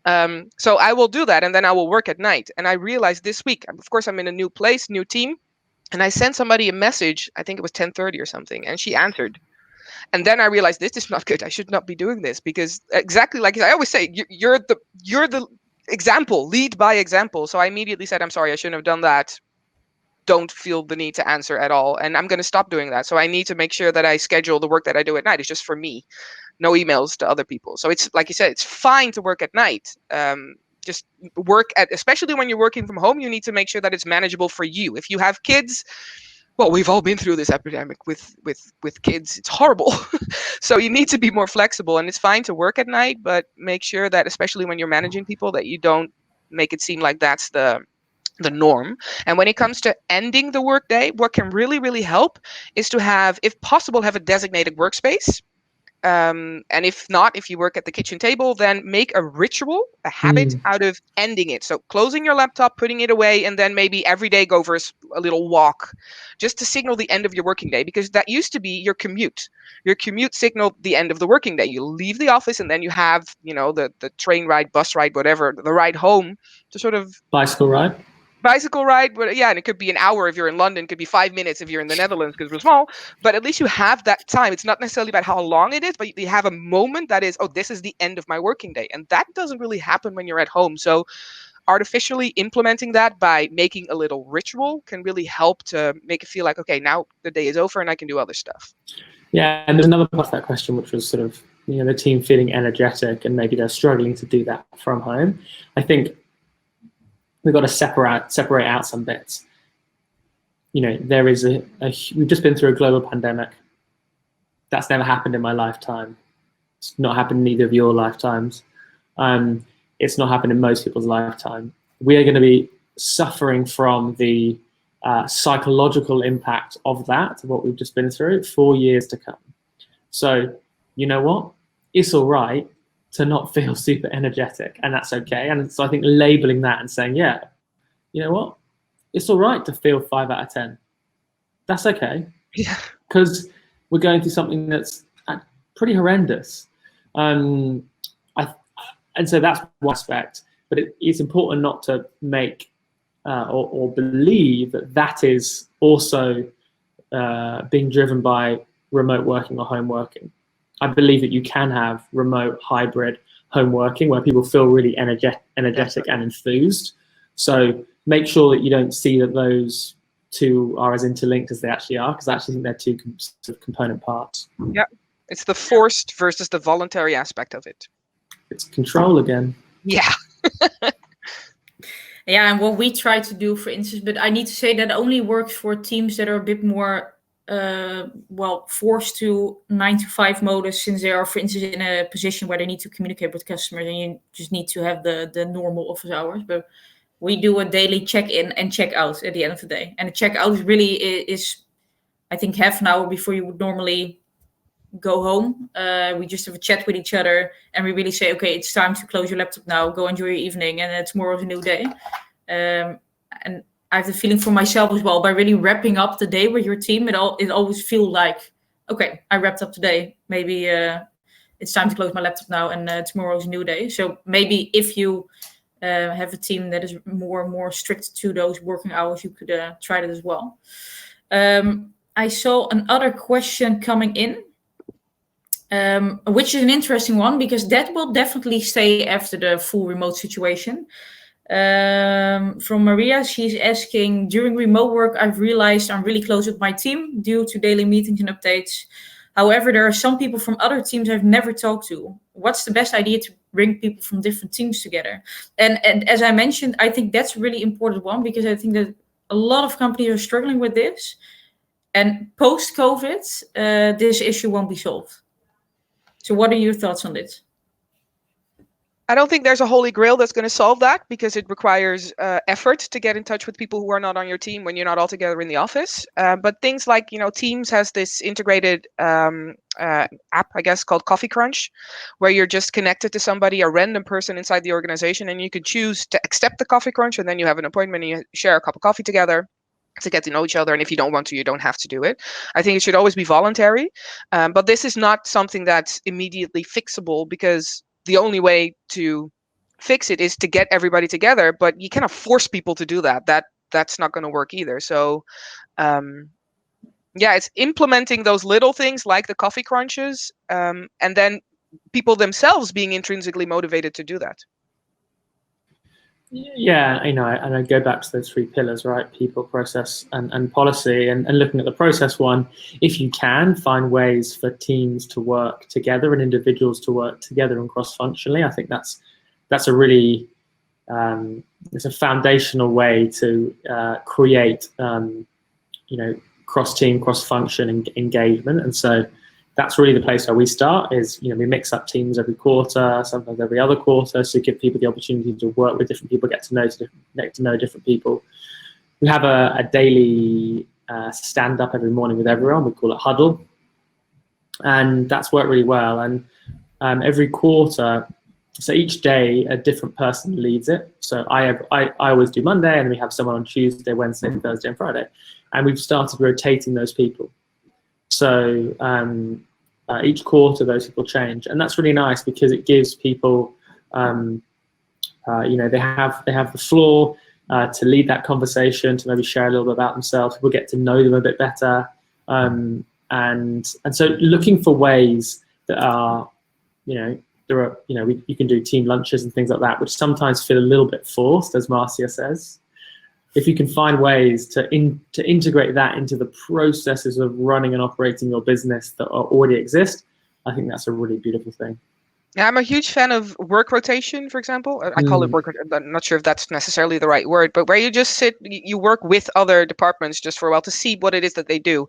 So I will do that, and then I will work at night. And I realized this week, of course, I'm in a new place, new team. And I sent somebody a message, I think it was 10:30 or something, and she answered. And then I realized this is not good. I should not be doing this, because exactly like I always say, you're the example, lead by example. So I immediately said, I'm sorry, I shouldn't have done that. Don't feel the need to answer at all. And I'm going to stop doing that. So I need to make sure that I schedule the work that I do at night. It's just for me, no emails to other people. So it's like you said, it's fine to work at night. Just work especially when you're working from home, you need to make sure that it's manageable for you. If you have kids, well, we've all been through this epidemic with kids. It's horrible. So you need to be more flexible, and it's fine to work at night, but make sure that, especially when you're managing people, that you don't make it seem like that's the norm. And when it comes to ending the workday, what can really, really help is to have, if possible, have a designated workspace. And if not, if you work at the kitchen table, then make a ritual, a habit out of ending it. So closing your laptop, putting it away, and then maybe every day go for a little walk, just to signal the end of your working day, because that used to be your commute. Your commute signaled the end of the working day. You leave the office, and then you have, the train ride, bus ride, whatever, the ride home to sort of bicycle ride, but yeah, and it could be an hour if you're in London, it could be 5 minutes if you're in the Netherlands because we're small, but at least you have that time. It's not necessarily about how long it is, but you have a moment that is, oh, this is the end of my working day. And that doesn't really happen when you're at home. So artificially implementing that by making a little ritual can really help to make it feel like, okay, now the day is over and I can do other stuff. Yeah, and there's another part of that question, which was sort of, the team feeling energetic and maybe they're struggling to do that from home. I think we've got to separate out some bits. There is we've just been through a global pandemic. That's never happened in my lifetime. It's not happened in either of your lifetimes. It's not happened in most people's lifetime. We are going to be suffering from the psychological impact of that, of what we've just been through, for years to come. So, you know what? It's all right to not feel super energetic, and that's okay. And so I think labeling that and saying, yeah, you know what? It's all right to feel 5 out of 10. That's okay. Yeah. Because we're going through something that's pretty horrendous. And so that's one aspect, but it's important not to make or believe that is also being driven by remote working or home working. I believe that you can have remote, hybrid home working where people feel really energetic and enthused. So make sure that you don't see that those two are as interlinked as they actually are, because I actually think they're two sort of component parts. Yeah, it's the forced versus the voluntary aspect of it. It's control again. Yeah. Yeah, and what we try to do, for instance, but I need to say that only works for teams that are a bit more forced to 9 to 5 modus, since they are, for instance, in a position where they need to communicate with customers and you just need to have the normal office hours. But we do a daily check-in and check-out at the end of the day. And the check-out is I think, half an hour before you would normally go home. We just have a chat with each other and we really say, okay, it's time to close your laptop now, go enjoy your evening, and tomorrow's a new day. And I have the feeling for myself as well, by really wrapping up the day with your team, it always feels like, okay, I wrapped up today. Maybe it's time to close my laptop now, and tomorrow's a new day. So maybe if you have a team that is more strict to those working hours, you could try that as well. I saw another question coming in, which is an interesting one, because that will definitely stay after the full remote situation. From Maria, she's asking, during remote work, I've realized I'm really close with my team due to daily meetings and updates. However, there are some people from other teams I've never talked to. What's the best idea to bring people from different teams together? And as I mentioned, I think that's a really important one, because I think that a lot of companies are struggling with this. And post-COVID, this issue won't be solved. So what are your thoughts on this? I don't think there's a holy grail that's going to solve that, because it requires effort to get in touch with people who are not on your team when you're not all together in the office. But things like, Teams has this integrated app, I guess, called Coffee Crunch, where you're just connected to somebody, a random person inside the organization, and you could choose to accept the Coffee Crunch, and then you have an appointment and you share a cup of coffee together to get to know each other. And if you don't want to, you don't have to do it. I think it should always be voluntary. But this is not something that's immediately fixable, because the only way to fix it is to get everybody together, but you cannot force people to do that. That's not going to work either. So it's implementing those little things like the coffee crunches, and then people themselves being intrinsically motivated to do that. Yeah, and I go back to those 3 pillars, right? People, process, and policy. And looking at the process one, if you can find ways for teams to work together and individuals to work together and cross-functionally, I think that's a really it's a foundational way to create cross-team, cross-function engagement. And so that's really the place where we start. Is we mix up teams every quarter, sometimes every other quarter, so give people the opportunity to work with different people, get to know different people. We have a daily stand-up every morning with everyone. We call it Huddle, and that's worked really well. And every quarter, so each day a different person leads it. So I always do Monday, and we have someone on Tuesday, Wednesday, Thursday, and Friday, and we've started rotating those people. So each quarter, those people change, and that's really nice, because it gives people, they have the floor to lead that conversation, to maybe share a little bit about themselves. People get to know them a bit better, and so looking for ways that are, you can do team lunches and things like that, which sometimes feel a little bit forced, as Marcia says. If you can find ways to integrate that into the processes of running and operating your business that already exist, I think that's a really beautiful thing. Yeah, I'm a huge fan of work rotation, for example. I call it work. I'm not sure if that's necessarily the right word, but where you just sit, you work with other departments just for a while to see what it is that they do.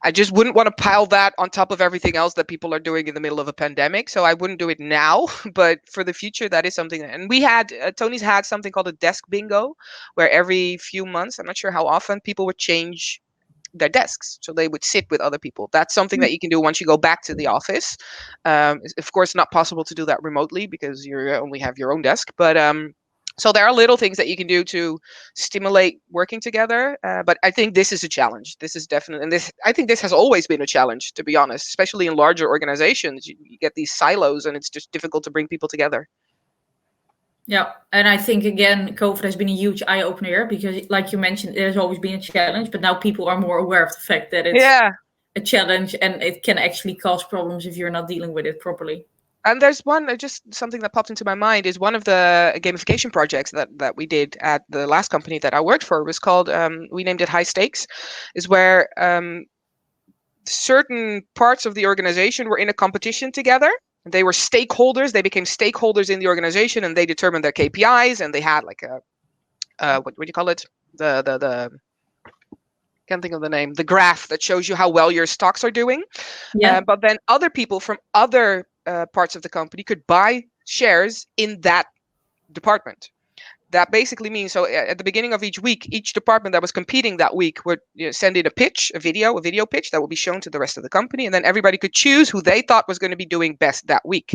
I just wouldn't want to pile that on top of everything else that people are doing in the middle of a pandemic. So I wouldn't do it now, but for the future, that is something. And we had, Tony's had something called a desk bingo, where every few months, I'm not sure how often, people would change their desks, so they would sit with other people. That's something that you can do once you go back to the office. Of course, not possible to do that remotely, because you only have your own desk, but so there are little things that you can do to stimulate working together, but I think this is a challenge. This is definitely, and I think this has always been a challenge, to be honest, especially in larger organizations. You get these silos, and it's just difficult to bring people together. Yeah, and I think, again, COVID has been a huge eye-opener, because, like you mentioned, it has always been a challenge, but now people are more aware of the fact that it's a challenge, and it can actually cause problems if you're not dealing with it properly. And there's just something that popped into my mind, is one of the gamification projects that we did at the last company that I worked for was called, we named it High Stakes, is where certain parts of the organization were in a competition together. They were stakeholders. They became stakeholders in the organization, and they determined their KPIs, and they had like a what do you call it? The can't think of the name. The graph that shows you how well your stocks are doing. Yeah. But then other people from other parts of the company could buy shares in that department. That basically means, so at the beginning of each week, each department that was competing that week would send in a pitch, a video pitch that would be shown to the rest of the company. And then everybody could choose who they thought was going to be doing best that week.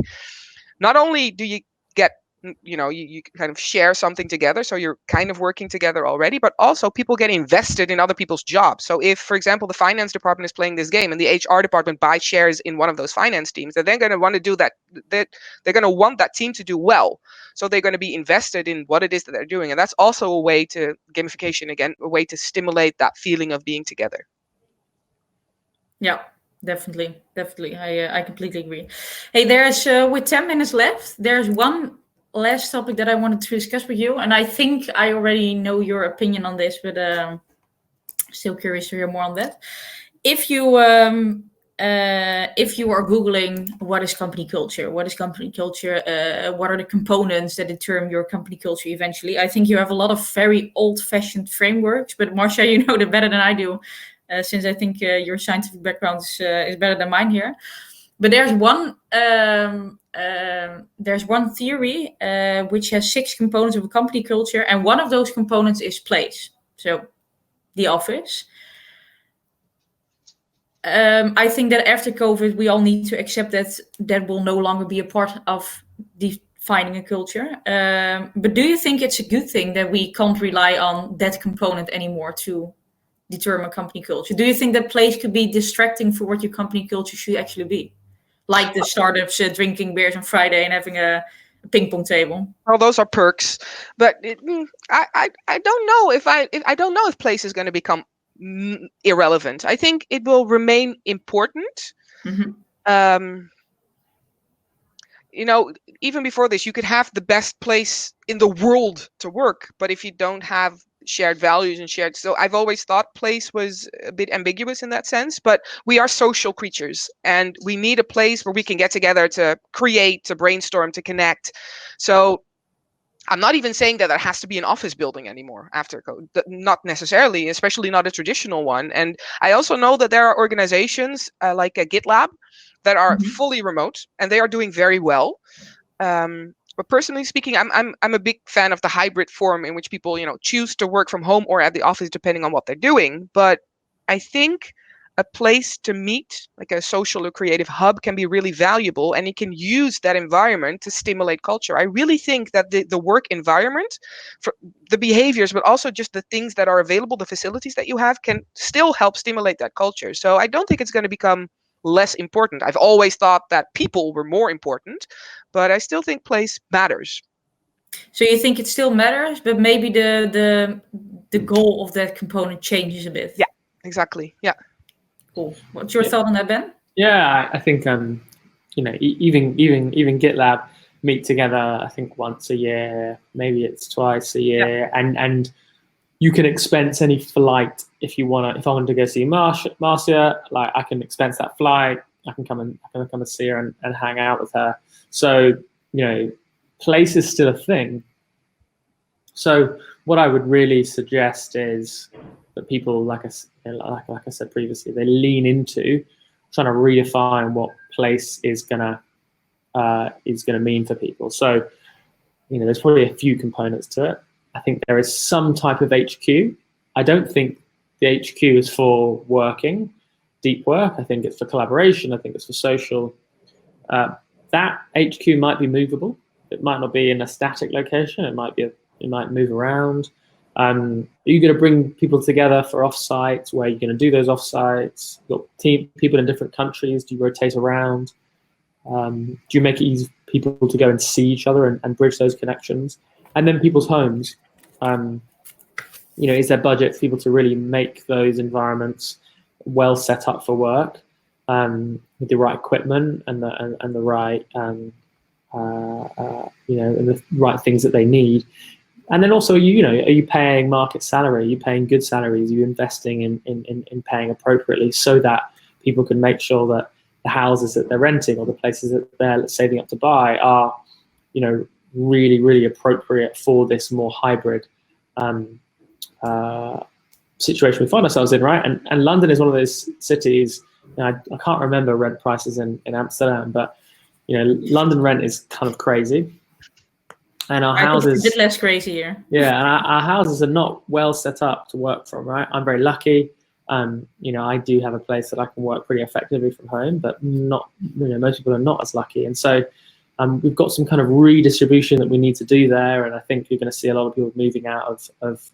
Not only do you get you kind of share something together, so you're kind of working together already, but also people get invested in other people's jobs. So if, for example, the finance department is playing this game and the HR department buys shares in one of those finance teams, they're then going to want to do that. They're going to want that team to do well. So they're going to be invested in what it is that they're doing. And that's also a way to gamification, again, a way to stimulate that feeling of being together. Yeah. Definitely. I completely agree. Hey, there's with 10 minutes left, there's one last topic that I wanted to discuss with you, and I think I already know your opinion on this, but still curious to hear more on that. If you are Googling what is company culture, what are the components that determine your company culture eventually, I think you have a lot of very old-fashioned frameworks, but Marcia, you know that better than I do. Since I think your scientific background is better than mine here, but there's one theory which has 6 components of a company culture, and one of those components is place. So, the office. I think that after COVID, we all need to accept that will no longer be a part of defining a culture. But do you think it's a good thing that we can't rely on that component anymore to determine company culture? Do you think that place could be distracting for what your company culture should actually be? Like the startups drinking beers on Friday and having a ping pong table. Well, those are perks, but I don't know if I don't know if place is going to become irrelevant. I think it will remain important. Mm-hmm. Even before this, you could have the best place in the world to work, but if you don't have shared values and so I've always thought place was a bit ambiguous in that sense, but we are social creatures and we need a place where we can get together to create, to brainstorm, to connect. So I'm not even saying that there has to be an office building anymore after COVID. Not necessarily, especially not a traditional one. And I also know that there are organizations like a GitLab that are mm-hmm. fully remote, and they are doing very well. But personally speaking, I'm a big fan of the hybrid form in which people, choose to work from home or at the office depending on what they're doing. But I think a place to meet, like a social or creative hub, can be really valuable, and you can use that environment to stimulate culture. I really think that the work environment, for the behaviors, but also just the things that are available, the facilities that you have, can still help stimulate that culture. So I don't think it's going to become less important. I've always thought that people were more important, but I still think place matters. So you think it still matters, but maybe the goal of that component changes a bit. Yeah, exactly. Yeah. Cool. What's your thought on that, Ben? Yeah, I think even GitLab meet together. I think once a year, maybe it's twice a year, and you can expense any flight if you want to. If I want to go see Marcia, like I can expense that flight. I can come and see her and hang out with her. So place is still a thing. So what I would really suggest is that people, like I said previously, they lean into trying to redefine what place is gonna mean for people. So there's probably a few components to it. I think there is some type of HQ. I don't think the HQ is for working, deep work. I think it's for collaboration. I think it's for social. That HQ might be movable. It might not be in a static location. It might move around. Are you going to bring people together for offsites? Where are you going to do those offsites? You've got people in different countries. Do you rotate around? Do you make it easy for people to go and see each other and bridge those connections? And then people's homes. Is there budget for people to really make those environments well set up for work, with the right equipment and the right and the right things that they need? And then also, are you paying market salary? Are you paying good salaries? Are you investing in paying appropriately so that people can make sure that the houses that they're renting or the places that they're saving up to buy are, really, really appropriate for this more hybrid situation we find ourselves in, right? And London is one of those cities. I can't remember rent prices in Amsterdam, but London rent is kind of crazy. And our houses, it's a bit less crazy here. Yeah, and our houses are not well set up to work from, right? I'm very lucky. I do have a place that I can work pretty effectively from home, but not, most people are not as lucky. And so We've got some kind of redistribution that we need to do there, and I think you're going to see a lot of people moving out of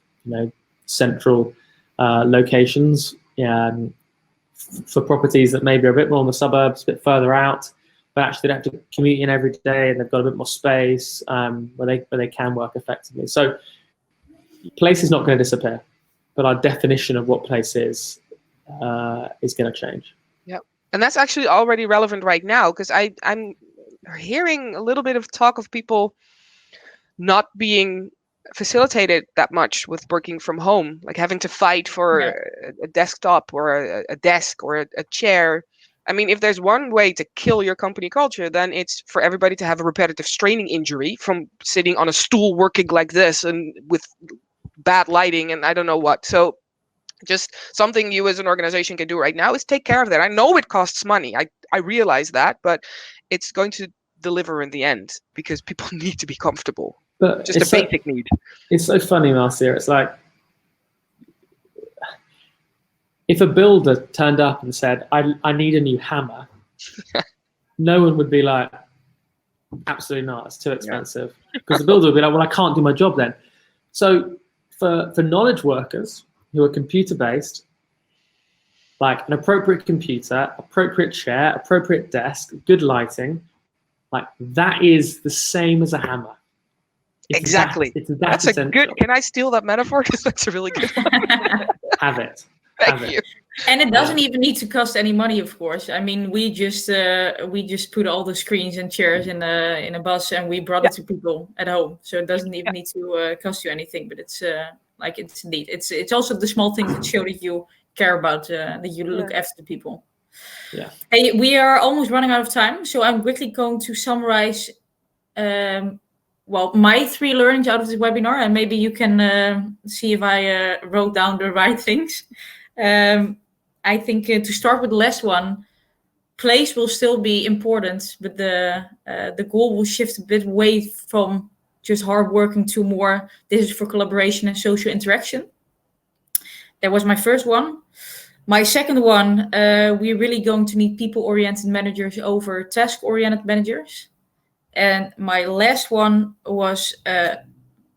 central locations for properties that maybe are a bit more in the suburbs, a bit further out, but actually they have to commute in every day, and they've got a bit more space where they can work effectively. So place is not going to disappear, but our definition of what place is going to change. Yep. And that's actually already relevant right now, because I'm hearing a little bit of talk of people not being facilitated that much with working from home, like having to fight for a desktop or a desk or a chair. I mean, if there's one way to kill your company culture, then it's for everybody to have a repetitive straining injury from sitting on a stool working like this and with bad lighting and I don't know what. So just something you as an organization can do right now is take care of that. I know it costs money. I realize that, but it's going to deliver in the end because people need to be comfortable. But just a basic need. It's so funny, Marcia. It's like if a builder turned up and said, I need a new hammer, no one would be like, absolutely not, it's too expensive. Because the builder would be like, well, I can't do my job then. So for knowledge workers who are computer-based, like an appropriate computer, appropriate chair, appropriate desk, good lighting, like that is the same as a hammer. Exactly. That's a good. Can I steal that metaphor? Because that's a really good one. Have it. Thank you. And it doesn't even need to cost any money, of course. I mean, we just put all the screens and chairs in a bus and we brought it to people at home. So it doesn't even need to cost you anything. But it's neat. It's also the small things that show that you care about, that you look after the people. Yeah. Hey, we are almost running out of time, so I'm quickly going to summarize. My 3 learnings out of this webinar, and maybe you can see if I wrote down the right things. I think to start with the last one, place will still be important, but the goal will shift a bit away from just hard working to more, this is for collaboration and social interaction. That was my first one. My second one, we're really going to need people-oriented managers over task-oriented managers. And my last one was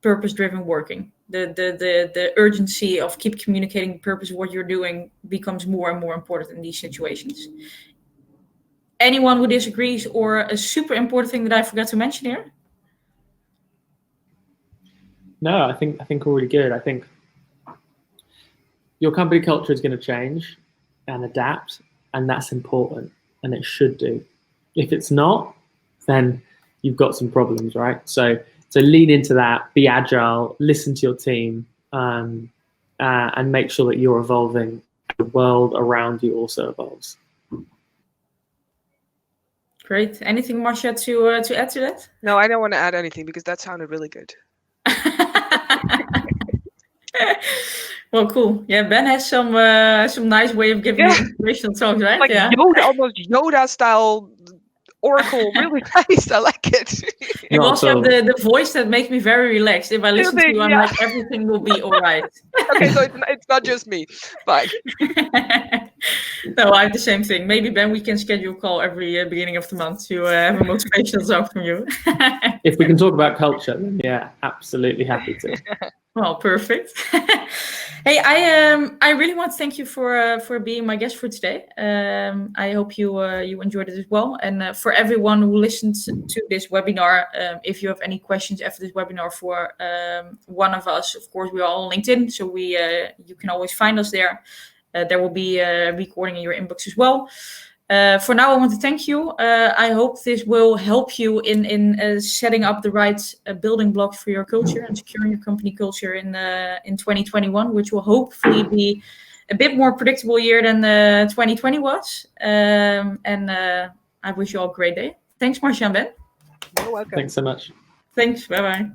purpose-driven working. The urgency of keep communicating the purpose of what you're doing becomes more and more important in these situations. Anyone who disagrees, or a super important thing that I forgot to mention here? No, I think all really good. I think your company culture is going to change and adapt, and that's important, and it should do. If it's not, then you've got some problems, right? So lean into that, be agile, listen to your team, and make sure that you're evolving. The world around you also evolves. Great. Anything, Marcia, to add to that? No, I don't want to add anything because that sounded really good. Well, cool. Yeah, Ben has some nice way of giving inspirational talks, right? Like Yoda, almost Yoda style oracle, really nice. I like it. You also have the voice that makes me very relaxed. If I listen to you, I'm like, everything will be all right. Okay, so it's not just me. Fine. No, I have the same thing. Maybe, Ben, we can schedule a call every beginning of the month to have a motivational talk from you. If we can talk about culture, then yeah, absolutely happy to. Well, perfect. Hey, I really want to thank you for being my guest for today. I hope you enjoyed it as well. And for everyone who listened to this webinar, if you have any questions after this webinar for one of us, of course, we are all on LinkedIn, so you can always find us there. There will be a recording in your inbox as well. For now, I want to thank you. I hope this will help you in setting up the right building blocks for your culture and securing your company culture in 2021, which will hopefully be a bit more predictable year than 2020 was. And I wish you all a great day. Thanks, Marcia and Ben. You're welcome. Thanks so much. Thanks. Bye-bye.